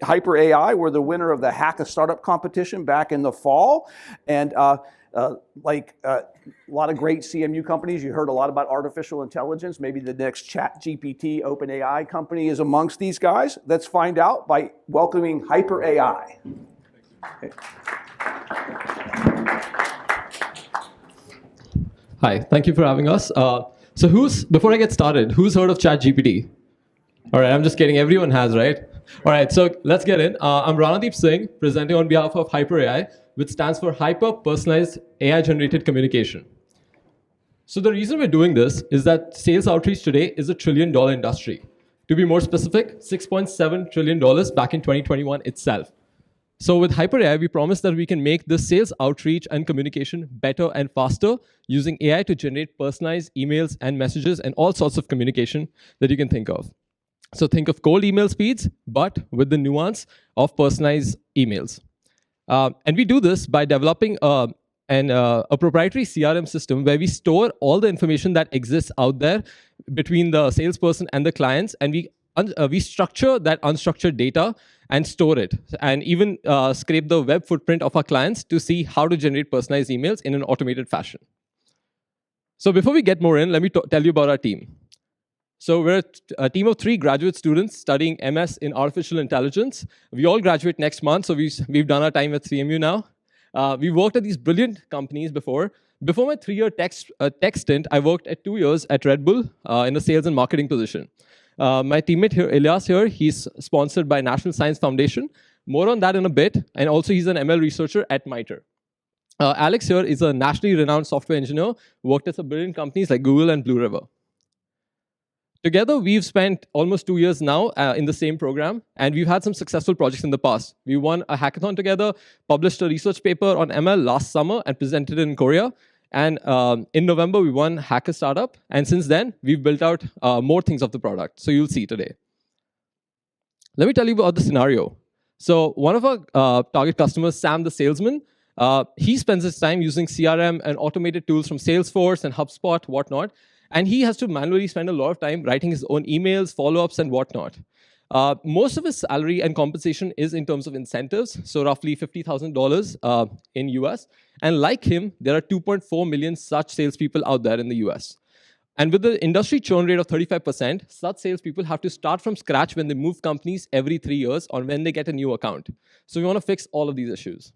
HyPer AI were the winner of the Hack a Startup competition back in the fall. And like a lot of great CMU companies, you heard a lot about artificial intelligence. Maybe the next ChatGPT OpenAI company is amongst these guys. Let's find out by welcoming HyPer AI. Hi, thank you for having us. Before I get started, who's heard of ChatGPT? All right, I'm just kidding. Everyone has, right? All right, so let's get in. I'm Ranadeep Singh, presenting on behalf of HyPer AI, which stands for Hyper Personalized AI-Generated Communication. So the reason we're doing this is that sales outreach today is a $1 trillion industry. To be more specific, $6.7 trillion back in 2021 itself. So with HyPer AI, we promise that we can make the sales outreach and communication better and faster using AI to generate personalized emails and messages and all sorts of communication that you can think of. So think of cold email speeds, but with the nuance of personalized emails. And we do this by developing a proprietary CRM system where we store all the information that exists out there between the salesperson and the clients, and we structure that unstructured data and store it, and even scrape the web footprint of our clients to see how to generate personalized emails in an automated fashion. So before we get more in, let me tell you about our team. So we're a team of 3 graduate students studying MS in artificial intelligence. We all graduate next month, so we've done our time at CMU now. We've worked at these brilliant companies before. Before my 3-year tech stint, I worked at 2 years at Red Bull in a sales and marketing position. My teammate here, Ilyas here, he's sponsored by National Science Foundation. More on that in a bit, and also he's an ML researcher at MITRE. Alex here is a nationally renowned software engineer, worked at some brilliant companies like Google and Blue River. Together, we've spent almost 2 years now in the same program, and we've had some successful projects in the past. We won a hackathon together, published a research paper on ML last summer, and presented it in Korea. And in November, we won Hack a Startup. And since then, we've built out more things of the product. So you'll see today. Let me tell you about the scenario. So one of our target customers, Sam the salesman, he spends his time using CRM and automated tools from Salesforce and HubSpot, whatnot. And he has to manually spend a lot of time writing his own emails, follow-ups, and whatnot. Most of his salary and compensation is in terms of incentives, so roughly $50,000 in US. And like him, there are 2.4 million such salespeople out there in the US. And with the industry churn rate of 35%, such salespeople have to start from scratch when they move companies every 3 years or when they get a new account. So we want to fix all of these issues.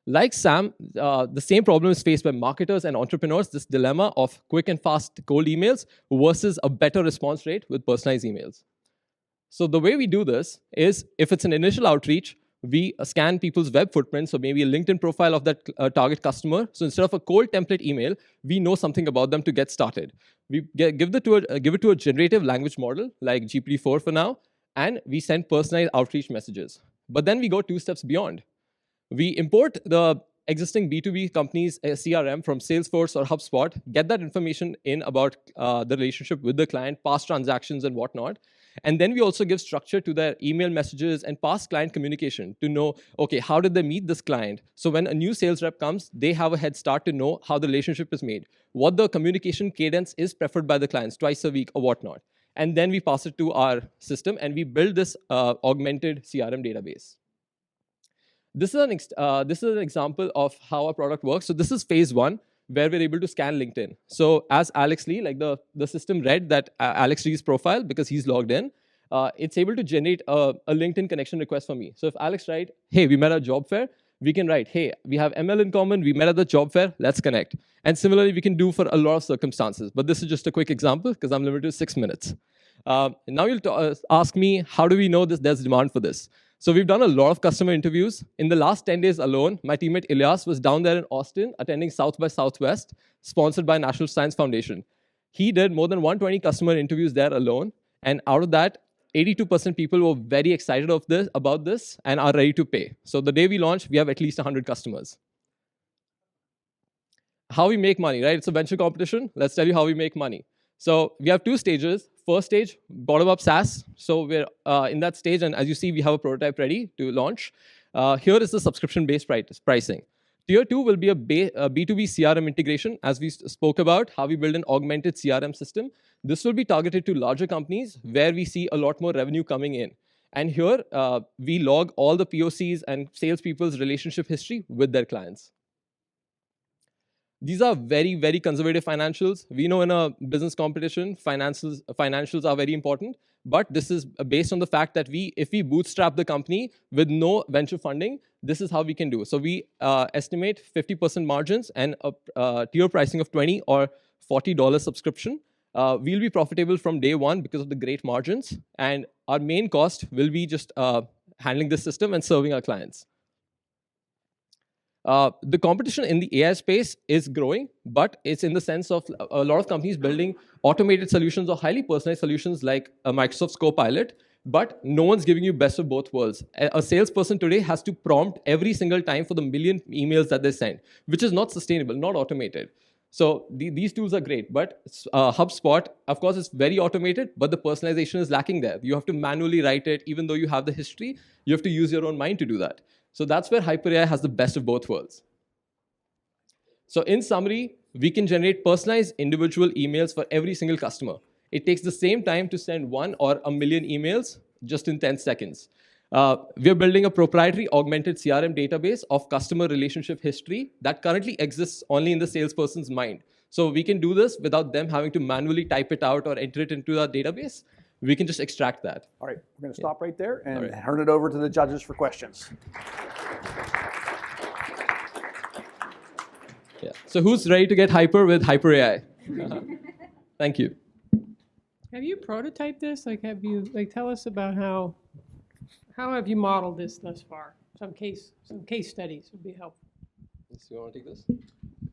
Like Sam, the same problem is faced by marketers and entrepreneurs, this dilemma of quick and fast cold emails versus a better response rate with personalized emails. So the way we do this is, if it's an initial outreach, we scan people's web footprint, so maybe a LinkedIn profile of that target customer. So instead of a cold template email, we know something about them to get started. We give it to a generative language model, like GPT-4 for now, and we send personalized outreach messages. But then we go 2 steps beyond. We import the existing B2B company's CRM from Salesforce or HubSpot, get that information in about the relationship with the client, past transactions and whatnot. And then we also give structure to their email messages and past client communication to know, okay, how did they meet this client? So when a new sales rep comes, they have a head start to know how the relationship is made, what the communication cadence is preferred by the clients, twice a week or whatnot. And then we pass it to our system, and we build this augmented CRM database. This is an example of how our product works. So this is phase 1, where we're able to scan LinkedIn. So as Alex Lee, like the system read that Alex Lee's profile because he's logged in, it's able to generate a LinkedIn connection request for me. So if Alex write, hey, we met at a job fair, we can write, hey, we have ML in common, we met at the job fair, let's connect. And similarly, we can do for a lot of circumstances. But this is just a quick example because I'm limited to 6 minutes. Now you'll ask me, how do we know there's demand for this? So we've done a lot of customer interviews. In the last 10 days alone, my teammate Ilyas was down there in Austin attending South by Southwest, sponsored by National Science Foundation. He did more than 120 customer interviews there alone. And out of that, 82% people were very excited about this and are ready to pay. So the day we launch, we have at least 100 customers. How we make money, right? It's a venture competition. Let's tell you how we make money. So we have 2 stages. First stage, bottom-up SaaS. So we're in that stage, and as you see, we have a prototype ready to launch. Here is the subscription-based pricing. Tier 2 will be a B2B CRM integration, as we spoke about, how we build an augmented CRM system. This will be targeted to larger companies where we see a lot more revenue coming in. And here, we log all the POCs and salespeople's relationship history with their clients. These are very, very conservative financials. We know in a business competition, financials are very important, but this is based on the fact that if we bootstrap the company with no venture funding, this is how we can do. So we estimate 50% margins and a tier pricing of $20 or $40 subscription. We'll be profitable from day one because of the great margins, and our main cost will be just handling the system and serving our clients. The competition in the AI space is growing, but it's in the sense of a lot of companies building automated solutions or highly personalized solutions like Microsoft's Copilot, but no one's giving you best of both worlds. A salesperson today has to prompt every single time for the million emails that they send, which is not sustainable, not automated. So these tools are great, but HubSpot, of course, is very automated, but the personalization is lacking there. You have to manually write it, even though you have the history, you have to use your own mind to do that. So that's where HyPer AI has the best of both worlds. So in summary, we can generate personalized individual emails for every single customer. It takes the same time to send 1 or a million emails just in 10 seconds. We're building a proprietary augmented CRM database of customer relationship history that currently exists only in the salesperson's mind. So we can do this without them having to manually type it out or enter it into our database. We can just extract that. All right, we're going to stop right there and turn it over to the judges for questions. Yeah. So who's ready to get HyPer with HyPer AI? Thank you. Have you prototyped this? Tell us about how have you modeled this thus far? Some case studies would be helpful. You want to take this?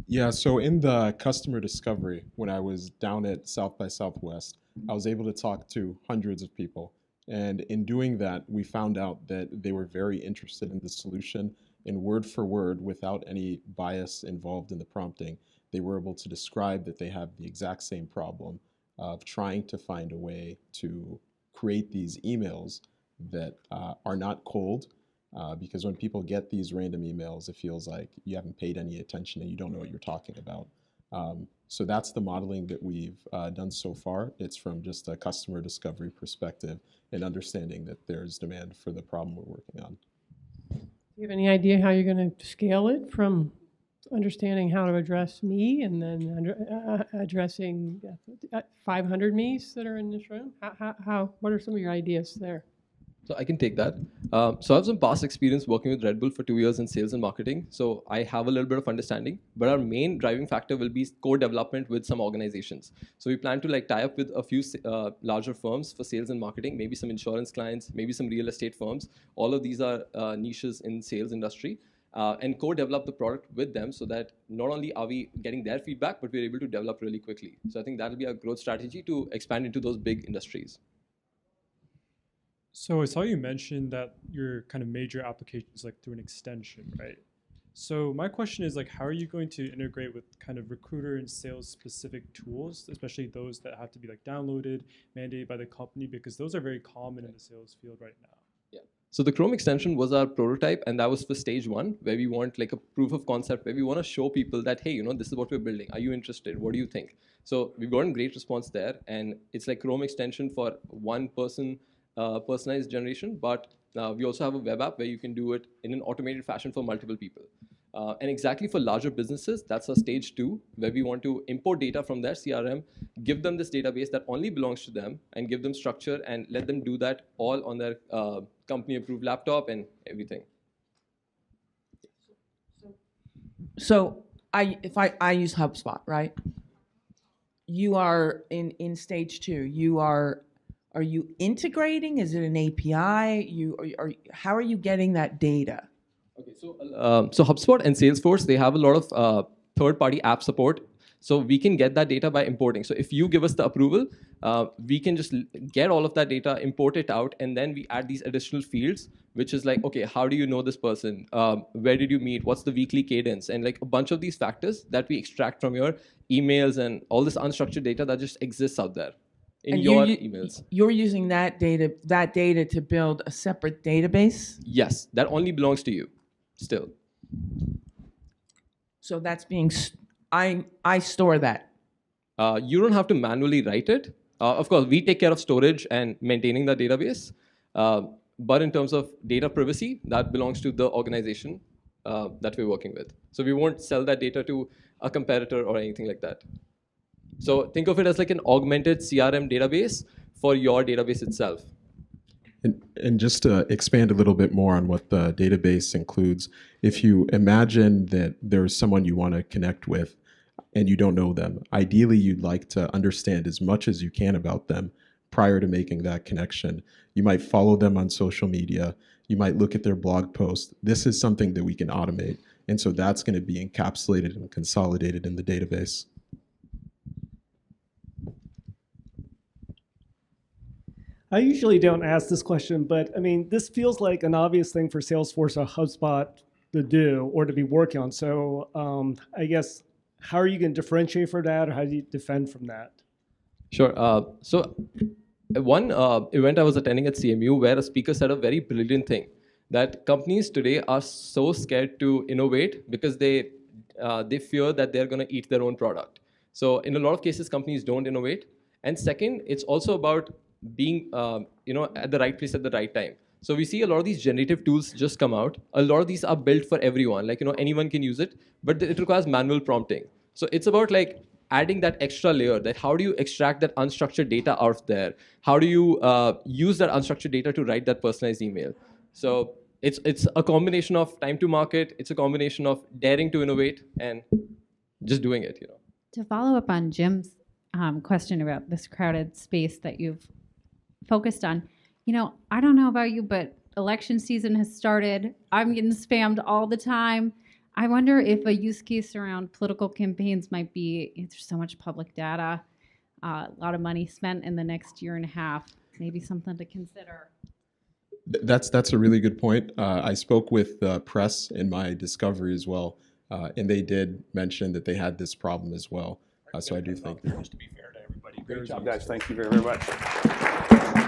Yeah, so in the customer discovery, when I was down at South by Southwest, I was able to talk to hundreds of people. And in doing that, we found out that they were very interested in the solution, and word for word, without any bias involved in the prompting, they were able to describe that they have the exact same problem of trying to find a way to create these emails that are not cold, because when people get these random emails, it feels like you haven't paid any attention and you don't know what you're talking about. So that's the modeling that we've done so far. It's from just a customer discovery perspective and understanding that there's demand for the problem we're working on. Do you have any idea how you're going to scale it from understanding how to address me and then addressing 500 me's that are in this room? What are some of your ideas there? So I can take that. So I have some past experience working with Red Bull for 2 years in sales and marketing. So I have a little bit of understanding, but our main driving factor will be code development with some organizations. So we plan to tie up with a few larger firms for sales and marketing, maybe some insurance clients, maybe some real estate firms. All of these are niches in sales industry. And co-develop the product with them so that not only are we getting their feedback, but we're able to develop really quickly. So I think that'll be our growth strategy to expand into those big industries. So I saw you mention that your kind of major applications through an extension, right? So my question is how are you going to integrate with kind of recruiter and sales specific tools, especially those that have to be downloaded, mandated by the company, because those are very common in the sales field right now. Yeah. So the Chrome extension was our prototype, and that was for stage 1, where we want a proof of concept, where we want to show people that, hey, this is what we're building. Are you interested? What do you think? So we've gotten great response there, and it's like Chrome extension for one person, personalized generation, but we also have a web app where you can do it in an automated fashion for multiple people. And exactly for larger businesses, that's our stage 2, where we want to import data from their CRM, give them this database that only belongs to them, and give them structure and let them do that all on their company-approved laptop and everything. So if I use HubSpot, right? You are in stage 2. Are you integrating? Is it an API? How are you getting that data? Okay, so HubSpot and Salesforce, they have a lot of third-party app support. So we can get that data by importing. So if you give us the approval, we can just get all of that data, import it out, and then we add these additional fields, which is okay, how do you know this person? Where did you meet? What's the weekly cadence? And a bunch of these factors that we extract from your emails and all this unstructured data that just exists out there in your emails. You're using that data to build a separate database? Yes, that only belongs to you still. So that's being... I store that. You don't have to manually write it. Of course, we take care of storage and maintaining the database. But in terms of data privacy, that belongs to the organization that we're working with. So we won't sell that data to a competitor or anything like that. So think of it as like an augmented CRM database for your database itself. And just to expand a little bit more on what the database includes, if you imagine that there's someone you want to connect with and you don't know them, ideally you'd like to understand as much as you can about them prior to making that connection. You might follow them on social media. You might look at their blog posts. This is something that we can automate. And so that's going to be encapsulated and consolidated in the database. I usually don't ask this question, but I mean, this feels like an obvious thing for Salesforce or HubSpot to do or to be working on. So I guess, how are you going to differentiate from that, or how do you defend from that? Sure. So one event I was attending at CMU where a speaker said a very brilliant thing, that companies today are so scared to innovate because they fear that they're going to eat their own product. So in a lot of cases, companies don't innovate. And second, it's also about being at the right place at the right time. So we see a lot of these generative tools just come out. A lot of these are built for everyone. Like, anyone can use it, but it requires manual prompting. So it's about like adding that extra layer, that how do you extract that unstructured data out of there? How do you use that unstructured data to write that personalized email? So it's a combination of time to market. It's a combination of daring to innovate and just doing it. To follow up on Jim's question about this crowded space that you've focused on, I don't know about you, but election season has started. I'm getting spammed all the time. I wonder if a use case around political campaigns might be, there's so much public data, a lot of money spent in the next year and a half, maybe something to consider. That's a really good point. I spoke with the press in my discovery as well, and they did mention that they had this problem as well. So I do think. Just to be fair to everybody. Great job, guys. Thank you very, very much.